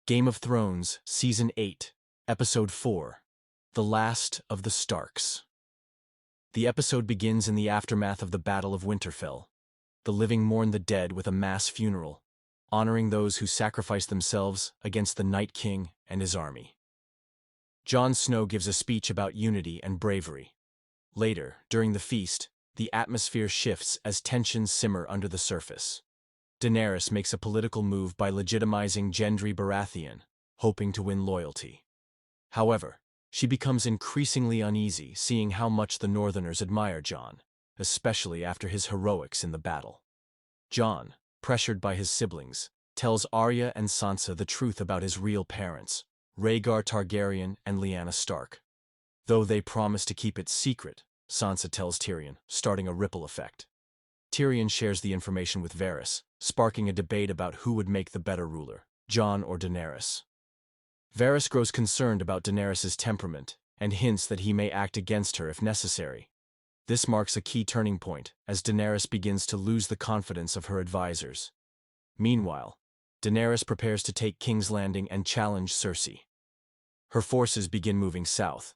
Game of Thrones, Season 8, Episode 4, The Last of the Starks. The episode begins in the aftermath of the Battle of Winterfell. The living mourn the dead with a mass funeral, honoring those who sacrificed themselves against the Night King and his army. Jon Snow gives a speech about unity and bravery. Later, during the feast, the atmosphere shifts as tensions simmer under the surface. Daenerys makes a political move by legitimizing Gendry Baratheon, hoping to win loyalty. However, she becomes increasingly uneasy seeing how much the Northerners admire Jon, especially after his heroics in the battle. Jon, pressured by his siblings, tells Arya and Sansa the truth about his real parents, Rhaegar Targaryen and Lyanna Stark. Though they promise to keep it secret, Sansa tells Tyrion, starting a ripple effect. Tyrion shares the information with Varys, sparking a debate about who would make the better ruler, Jon or Daenerys. Varys grows concerned about Daenerys' temperament and hints that he may act against her if necessary. This marks a key turning point as Daenerys begins to lose the confidence of her advisors. Meanwhile, Daenerys prepares to take King's Landing and challenge Cersei. Her forces begin moving south,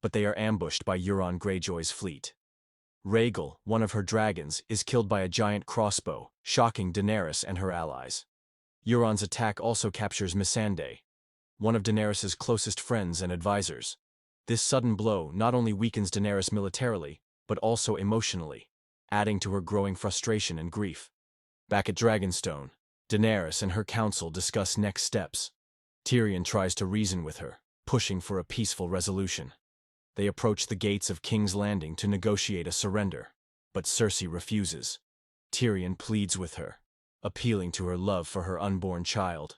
but they are ambushed by Euron Greyjoy's fleet. Rhaegal, one of her dragons, is killed by a giant crossbow, shocking Daenerys and her allies. Euron's attack also captures Missandei, one of Daenerys' closest friends and advisors. This sudden blow not only weakens Daenerys militarily, but also emotionally, adding to her growing frustration and grief. Back at Dragonstone, Daenerys and her council discuss next steps. Tyrion tries to reason with her, pushing for a peaceful resolution. They approach the gates of King's Landing to negotiate a surrender, but Cersei refuses. Tyrion pleads with her, appealing to her love for her unborn child.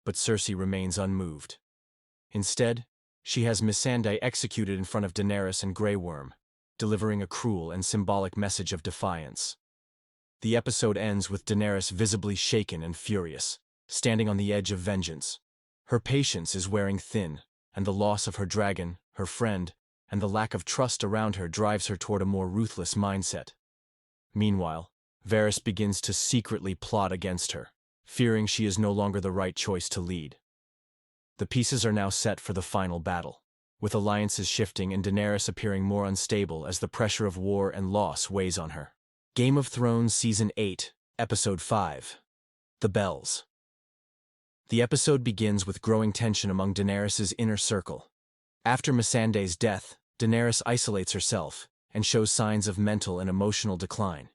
But Cersei remains unmoved. Instead, she has Missandei executed in front of Daenerys and Grey Worm, delivering a cruel and symbolic message of defiance. The episode ends with Daenerys visibly shaken and furious, standing on the edge of vengeance. Her patience is wearing thin, and the loss of her dragon, her friend, and the lack of trust around her drives her toward a more ruthless mindset. Meanwhile, Varys begins to secretly plot against her, fearing she is no longer the right choice to lead. The pieces are now set for the final battle, with alliances shifting and Daenerys appearing more unstable as the pressure of war and loss weighs on her. Game of Thrones Season 8, Episode 5, The Bells. The episode begins with growing tension among Daenerys' inner circle. After Missandei's death, Daenerys isolates herself and shows signs of mental and emotional decline.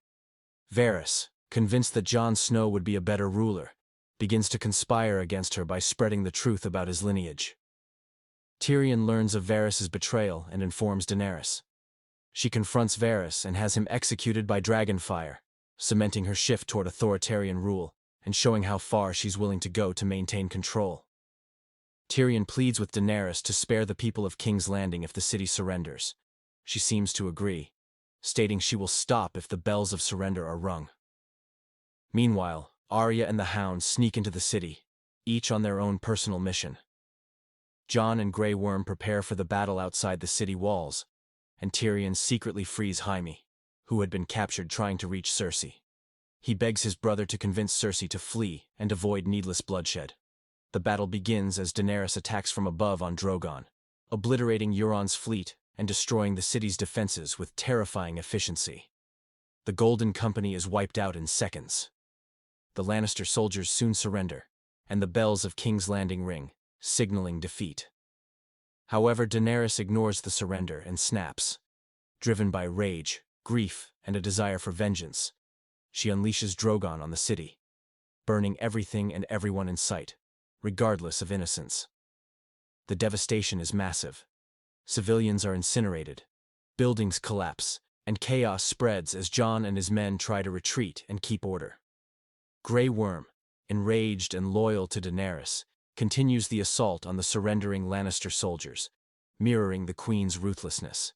Varys, convinced that Jon Snow would be a better ruler, begins to conspire against her by spreading the truth about his lineage. Tyrion learns of Varys' betrayal and informs Daenerys. She confronts Varys and has him executed by dragonfire, cementing her shift toward authoritarian rule and showing how far she's willing to go to maintain control. Tyrion pleads with Daenerys to spare the people of King's Landing if the city surrenders. She seems to agree, stating she will stop if the bells of surrender are rung. Meanwhile, Arya and the Hound sneak into the city, each on their own personal mission. Jon and Grey Worm prepare for the battle outside the city walls, and Tyrion secretly frees Jaime, who had been captured trying to reach Cersei. He begs his brother to convince Cersei to flee and avoid needless bloodshed. The battle begins as Daenerys attacks from above on Drogon, obliterating Euron's fleet and destroying the city's defenses with terrifying efficiency. The Golden Company is wiped out in seconds. The Lannister soldiers soon surrender, and the bells of King's Landing ring, signaling defeat. However, Daenerys ignores the surrender and snaps. Driven by rage, grief, and a desire for vengeance, she unleashes Drogon on the city, burning everything and everyone in sight, regardless of innocence. The devastation is massive. Civilians are incinerated, buildings collapse, and chaos spreads as Jon and his men try to retreat and keep order. Grey Worm, enraged and loyal to Daenerys, continues the assault on the surrendering Lannister soldiers, mirroring the Queen's ruthlessness.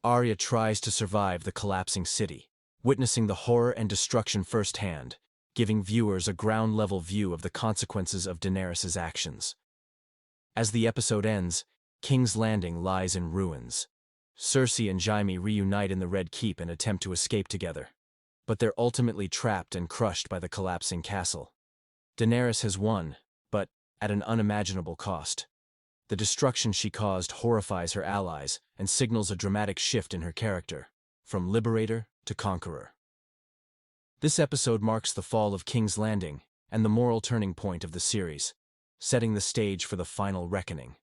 Arya tries to survive the collapsing city, witnessing the horror and destruction firsthand, giving viewers a ground-level view of the consequences of Daenerys' actions. As the episode ends, King's Landing lies in ruins. Cersei and Jaime reunite in the Red Keep and attempt to escape together, but they're ultimately trapped and crushed by the collapsing castle. Daenerys has won, but, at an unimaginable cost. The destruction she caused horrifies her allies and signals a dramatic shift in her character, from liberator to conqueror. This episode marks the fall of King's Landing and the moral turning point of the series, setting the stage for the final reckoning.